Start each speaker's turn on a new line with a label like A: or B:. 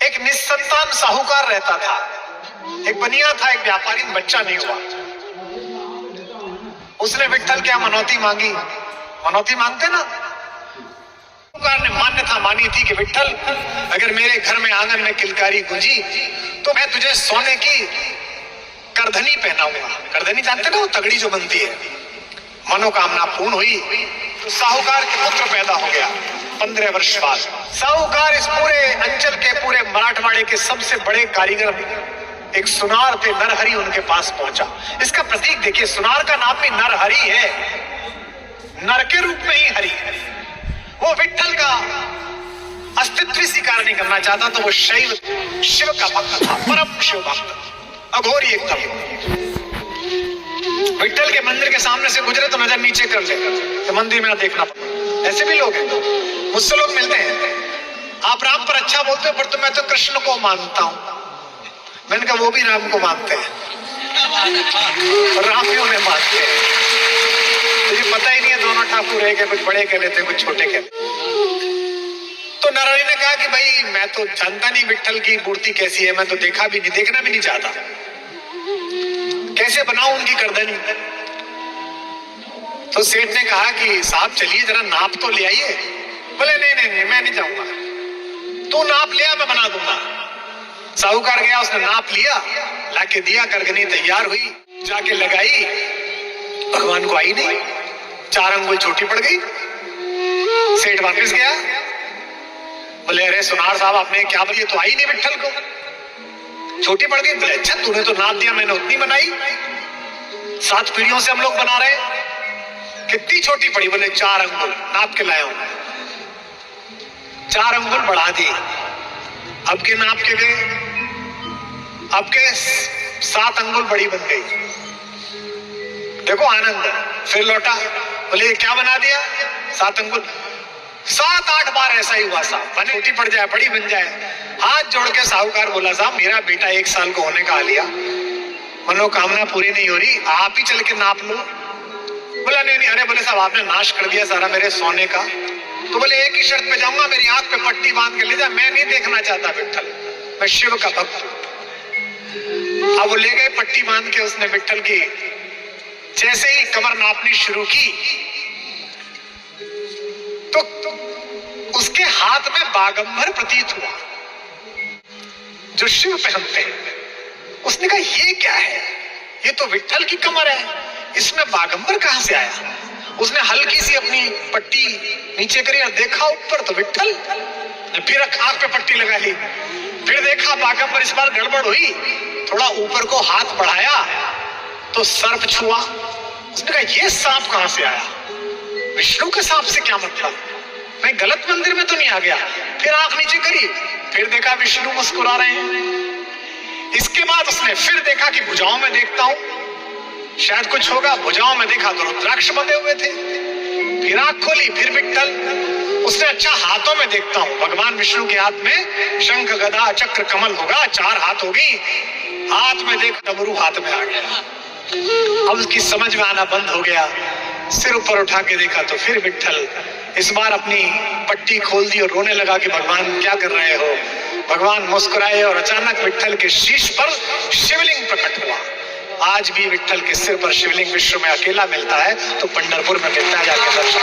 A: एक निस्संतान साहूकार रहता था। एक बनिया था, एक व्यापारी, बच्चा नहीं हुआ। उसने विट्ठल क्या मनौती मांगी? मनौती मांगते ना, साहूकार ने मान्यता मानी थी कि विट्ठल अगर मेरे घर में आंगन में किलकारी गूंजी तो मैं तुझे सोने की करधनी पहनाऊंगा। करधनी जानते ना, वो तगड़ी जो बनती है। मनोकामना पूर्ण हुई तो साहूकार के पुत्र पैदा हो गया। 15 वर्ष बाद साहूकार इस पूरे अंचल के, पूरे मराठवाड़े के सबसे बड़े कारीगर, एक सुनार थे, नरहरि, उनके पास पहुंचा। इसका प्रतीक देखिए, सुनार का नाम भी नरहरि है, नर के रूप में ही हरि। वो विट्ठल का अस्तित्व स्वीकार नहीं करना चाहता, तो वो शैव शिव का भक्त था, परम शिव भक्त, अघोरी एकदम। विट्ठल के मंदिर के सामने से गुजरे तो नजर नीचे कर ले, तो मंदिर में ना देखना पड़ा। ऐसे भी लोग हैं, मुझसे लोग मिलते हैं, आप राम पर अच्छा बोलते हो, पर तो मैं तो कृष्ण को मानता हूं। मैंने कहा वो भी राम को मानते हैं, राम भी उन्हें मानते हैं। मुझे पता ही नहीं है दोनों ठाकुर है, कुछ बड़े कह लेते, कुछ छोटे कह लेते। तो नरहरि ने कहा कि भाई मैं तो जानता नहीं विट्ठल की मूर्ति कैसी है, मैं तो देखा भी नहीं, देखना भी नहीं चाहता, कैसे बनाऊं उनकी करधनी? तो सेठ ने कहा कि साहब चलिए जरा नाप तो ले आइए। बोले नहीं नहीं नहीं, मैं नहीं जाऊंगा, तू नाप लिया मैं बना दूंगा। साहूकार गया, उसने नाप लिया, लाके दिया, करधनी तैयार हुई, जाके लगाई, भगवान को आई नहीं, 4 अंगुल छोटी पड़ गई। सेठ वापस गया, बोले अरे सुनार साहब आपने क्या बोलिए, तो आई नहीं विट्ठल को, छोटी पड़ गई। बोले अच्छा तूने तो नाप दिया, मैंने उतनी बनाई, 7 पीढ़ियों से हम लोग बना रहे हैं, कितनी छोटी पड़ी? बोले 4 अंगुल नाप के लाया हूं। 4 अंगुल बढ़ा दी, अब के नाप के गए, अब के 7 अंगुल बड़ी बन गई। देखो आनंद, फिर लौटा, बोले क्या बना दिया? 7 अंगुल। 7-8 बार ऐसा ही हुआ साहब, बने छोटी पड़ जाए, बड़ी बन जाए। हाथ जोड़ के साहूकार बोला साहब मेरा बेटा 1 साल को होने का आ लिया, मनोकामना पूरी नहीं हो रही, आप ही चल के नाप लो। बोला नहीं नहीं, अरे बोले साहब आपने नाश कर दिया सारा मेरे सोने का। तो बोले एक ही शर्त पे जाऊंगा, मेरी आंख पे पट्टी बांध के ले जा, मैं नहीं देखना चाहता विट्ठल, मैं शिव का भक्त हूं। अब वो ले गए पट्टी बांध के, उसने विट्ठल की जैसे ही कमर नापनी शुरू की तो उसके हाथ में बागंबर प्रतीत हुआ जो शिव पहनते हैं। उसने कहा ये क्या है, ये तो विट्ठल की कमर है, इसमें बागंबर कहां से आया? उसने हल्की सी अपनी पट्टी नीचे करी और देखा ऊपर तो विट्ठल, फिर आंख पे पट्टी लगा ली, फिर देखा बागंबर। इस बार गड़बड़ हुई, थोड़ा ऊपर को हाथ बढ़ाया तो सर्प छुआ। उसने कहा ये सांप कहां से आया, विष्णु के सांप से क्या मतलब, मैं गलत मंदिर में तो नहीं आ गया? फिर आंख नीचे करी, फिर देखा विष्णु मुस्कुरा रहे हैं। इसके बाद उसने फिर देखा कि भुजाओं में देखता हूं शायद कुछ होगा, भुजाओं में देखा तो रुद्राक्ष बंधे हुए थे। फिर आंख खोली, फिर विट्ठल। उसने अच्छा हाथों में देखता हूं, भगवान विष्णु के हाथ में शंख गदा चक्र कमल होगा, 4 हाथ होगी। हाथ में देख डमरू हाथ में आ गया। अब उसकी समझ में आना बंद हो गया, सिर ऊपर उठा के देखा तो फिर विट्ठल। इस बार अपनी पट्टी खोल दी और रोने लगा कि भगवान क्या कर रहे हो? भगवान मुस्कुराए और अचानक विट्ठल के शीश पर शिवलिंग प्रकट हुआ। आज भी विट्ठल के सिर पर शिवलिंग विश्व में अकेला मिलता है, तो पंढरपुर में मिलता है, जाके दर्शन।